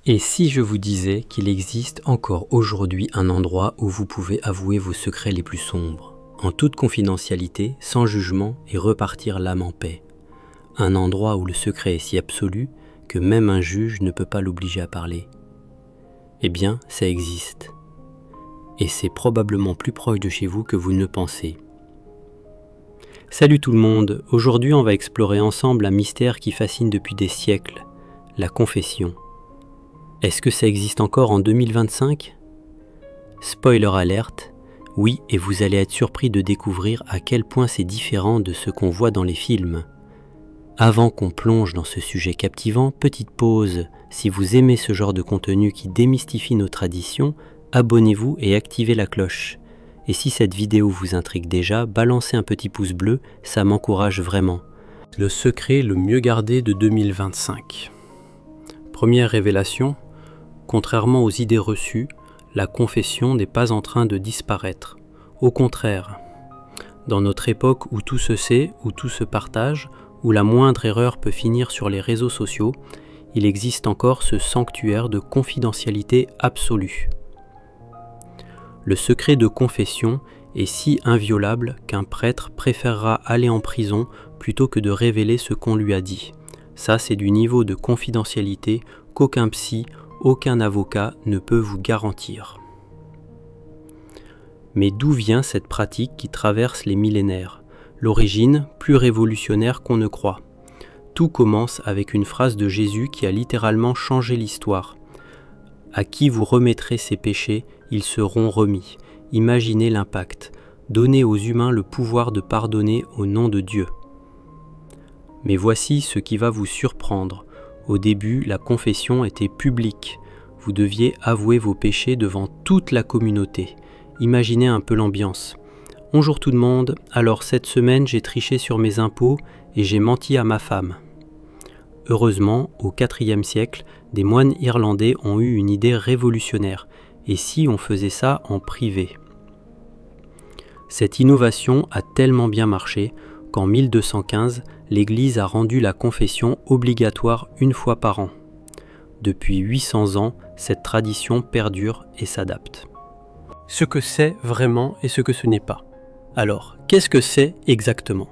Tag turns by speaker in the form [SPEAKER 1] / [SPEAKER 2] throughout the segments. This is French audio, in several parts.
[SPEAKER 1] Et si je vous disais qu'il existe encore aujourd'hui un endroit où vous pouvez avouer vos secrets les plus sombres, en toute confidentialité, sans jugement et repartir l'âme en paix. Un endroit où le secret est si absolu que même un juge ne peut pas l'obliger à parler. Eh bien, ça existe. Et c'est probablement plus proche de chez vous que vous ne le pensez. Salut tout le monde, aujourd'hui on va explorer ensemble un mystère qui fascine depuis des siècles, la confession. Est-ce que ça existe encore en 2025 ? Spoiler alerte, oui, et vous allez être surpris de découvrir à quel point c'est différent de ce qu'on voit dans les films. Avant qu'on plonge dans ce sujet captivant, petite pause, si vous aimez ce genre de contenu qui démystifie nos traditions, abonnez-vous et activez la cloche. Et si cette vidéo vous intrigue déjà, balancez un petit pouce bleu, ça m'encourage vraiment. Le secret le mieux gardé de 2025. Première révélation. Contrairement aux idées reçues, la confession n'est pas en train de disparaître. Au contraire, dans notre époque où tout se sait, où tout se partage, où la moindre erreur peut finir sur les réseaux sociaux, il existe encore ce sanctuaire de confidentialité absolue. Le secret de confession est si inviolable qu'un prêtre préférera aller en prison plutôt que de révéler ce qu'on lui a dit. Ça, c'est du niveau de confidentialité qu'aucun psy, aucun avocat ne peut vous garantir. Mais d'où vient cette pratique qui traverse les millénaires ? L'origine, plus révolutionnaire qu'on ne croit. Tout commence avec une phrase de Jésus qui a littéralement changé l'histoire. « À qui vous remettrez ces péchés, ils seront remis. » Imaginez l'impact. Donnez aux humains le pouvoir de pardonner au nom de Dieu. Mais voici ce qui va vous surprendre. Au début, la confession était publique. Vous deviez avouer vos péchés devant toute la communauté. Imaginez un peu l'ambiance. Bonjour tout le monde, alors cette semaine j'ai triché sur mes impôts et j'ai menti à ma femme. Heureusement, au IVe siècle, des moines irlandais ont eu une idée révolutionnaire. Et si on faisait ça en privé ? Cette innovation a tellement bien marché qu'en 1215, l'Église a rendu la confession obligatoire une fois par an. Depuis 800 ans, cette tradition perdure et s'adapte. Ce que c'est vraiment et ce que ce n'est pas. Alors, qu'est-ce que c'est exactement ?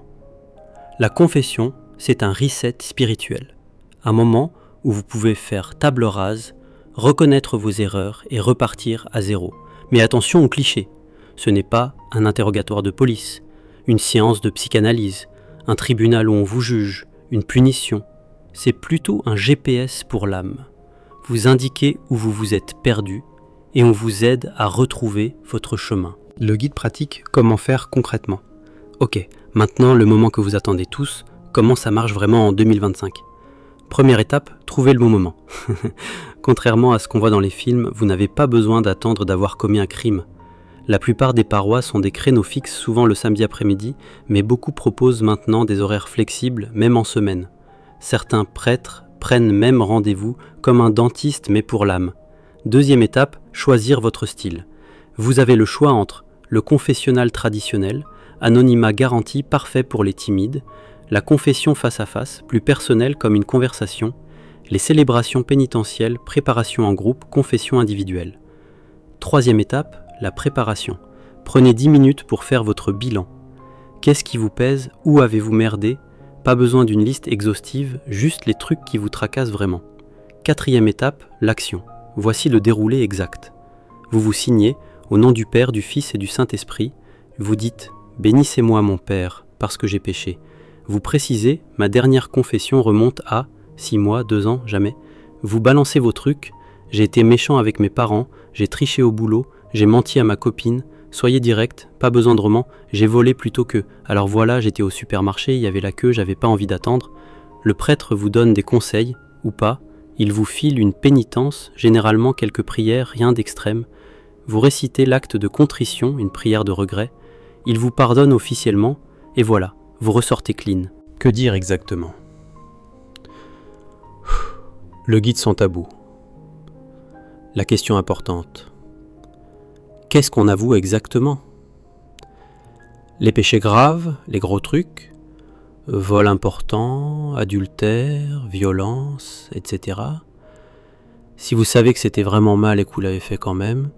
[SPEAKER 1] La confession, c'est un reset spirituel. Un moment où vous pouvez faire table rase, reconnaître vos erreurs et repartir à zéro. Mais attention aux clichés. Ce n'est pas un interrogatoire de police, une séance de psychanalyse, un tribunal où on vous juge, une punition. C'est plutôt un GPS pour l'âme. Vous indiquez où vous vous êtes perdu et on vous aide à retrouver votre chemin. Le guide pratique comment faire concrètement. Ok, maintenant le moment que vous attendez tous, comment ça marche vraiment en 2025 ? Première étape, trouvez le bon moment. Contrairement à ce qu'on voit dans les films, vous n'avez pas besoin d'attendre d'avoir commis un crime. La plupart des paroisses ont des créneaux fixes, souvent le samedi après-midi, mais beaucoup proposent maintenant des horaires flexibles, même en semaine. Certains prêtres prennent même rendez-vous comme un dentiste, mais pour l'âme. Deuxième étape, choisir votre style. Vous avez le choix entre le confessionnal traditionnel, anonymat garanti parfait pour les timides, la confession face à face, plus personnelle comme une conversation, les célébrations pénitentielles, préparation en groupe, confession individuelle. Troisième étape, la préparation. Prenez 10 minutes pour faire votre bilan. Qu'est-ce qui vous pèse ? Où avez-vous merdé ? Pas besoin d'une liste exhaustive, juste les trucs qui vous tracassent vraiment. Quatrième étape, l'action. Voici le déroulé exact. Vous vous signez, au nom du Père, du Fils et du Saint-Esprit, vous dites « Bénissez-moi mon Père, parce que j'ai péché ». Vous précisez « Ma dernière confession remonte à 6 mois, 2 ans, jamais ». Vous balancez vos trucs « J'ai été méchant avec mes parents, j'ai triché au boulot, j'ai menti à ma copine, soyez direct, pas besoin de roman, j'ai volé plutôt que, alors voilà, j'étais au supermarché, il y avait la queue, j'avais pas envie d'attendre ». Le prêtre vous donne des conseils, ou pas, il vous file une pénitence, généralement quelques prières, rien d'extrême. Vous récitez l'acte de contrition, une prière de regret, il vous pardonne officiellement, et voilà, vous ressortez clean. Que dire exactement ? Le guide sans tabou. La question importante. Qu'est-ce qu'on avoue exactement ? Les péchés graves, les gros trucs, vol important, adultère, violence, etc. Si vous savez que c'était vraiment mal et que vous l'avez fait quand même,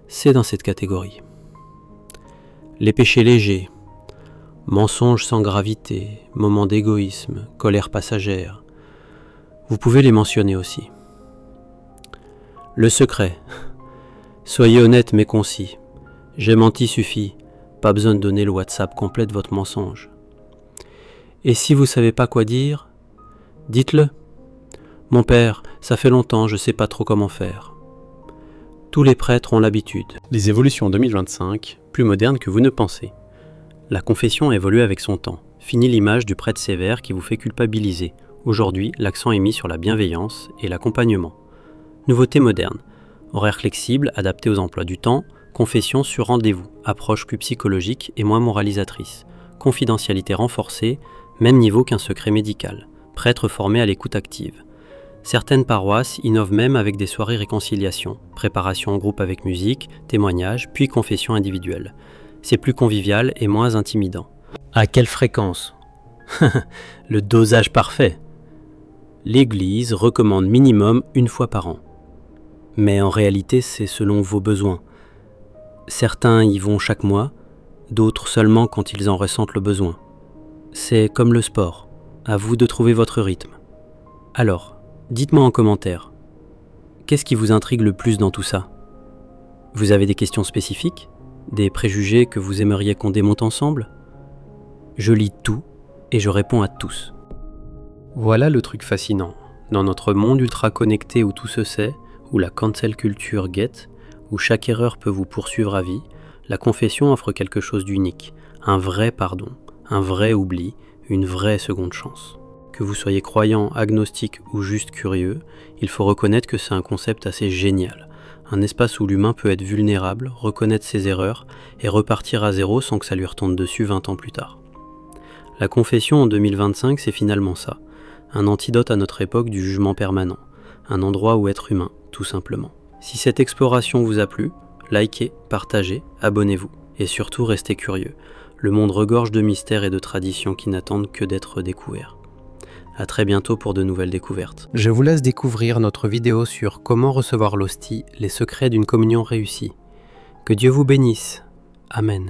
[SPEAKER 1] c'est dans cette catégorie. Les péchés légers, mensonges sans gravité, moments d'égoïsme, colère passagère, vous pouvez les mentionner aussi. Le secret, soyez honnête mais concis. J'ai menti suffit, pas besoin de donner le WhatsApp complet de votre mensonge. Et si vous savez pas quoi dire, dites-le. Mon père, ça fait longtemps, je sais pas trop comment faire. Tous les prêtres ont l'habitude. Les évolutions 2025, plus modernes que vous ne pensez. La confession a évolué avec son temps. Fini l'image du prêtre sévère qui vous fait culpabiliser. Aujourd'hui, l'accent est mis sur la bienveillance et l'accompagnement. Nouveauté moderne. Horaire flexible, adapté aux emplois du temps. Confession sur rendez-vous. Approche plus psychologique et moins moralisatrice. Confidentialité renforcée, même niveau qu'un secret médical. Prêtre formé à l'écoute active. Certaines paroisses innovent même avec des soirées réconciliation, préparation en groupe avec musique, témoignages, puis confession individuelle. C'est plus convivial et moins intimidant. À quelle fréquence? Le dosage parfait. L'Église recommande minimum 1 fois par an. Mais en réalité, c'est selon vos besoins. Certains y vont chaque mois, d'autres seulement quand ils en ressentent le besoin. C'est comme le sport, à vous de trouver votre rythme. Alors, dites-moi en commentaire, qu'est-ce qui vous intrigue le plus dans tout ça? Vous avez des questions spécifiques? Des préjugés que vous aimeriez qu'on démonte ensemble? Je lis tout et je réponds à tous. Voilà le truc fascinant. Dans notre monde ultra connecté où tout se sait, où la cancel culture guette, où chaque erreur peut vous poursuivre à vie, la confession offre quelque chose d'unique, un vrai pardon, un vrai oubli, une vraie seconde chance. Que vous soyez croyant, agnostique ou juste curieux, il faut reconnaître que c'est un concept assez génial. Un espace où l'humain peut être vulnérable, reconnaître ses erreurs et repartir à zéro sans que ça lui retombe dessus 20 ans plus tard. La confession en 2025, c'est finalement ça. Un antidote à notre époque du jugement permanent. Un endroit où être humain, tout simplement. Si cette exploration vous a plu, likez, partagez, abonnez-vous. Et surtout, restez curieux. Le monde regorge de mystères et de traditions qui n'attendent que d'être découverts. À très bientôt pour de nouvelles découvertes. Je vous laisse découvrir notre vidéo sur comment recevoir l'hostie, les secrets d'une communion réussie. Que Dieu vous bénisse. Amen.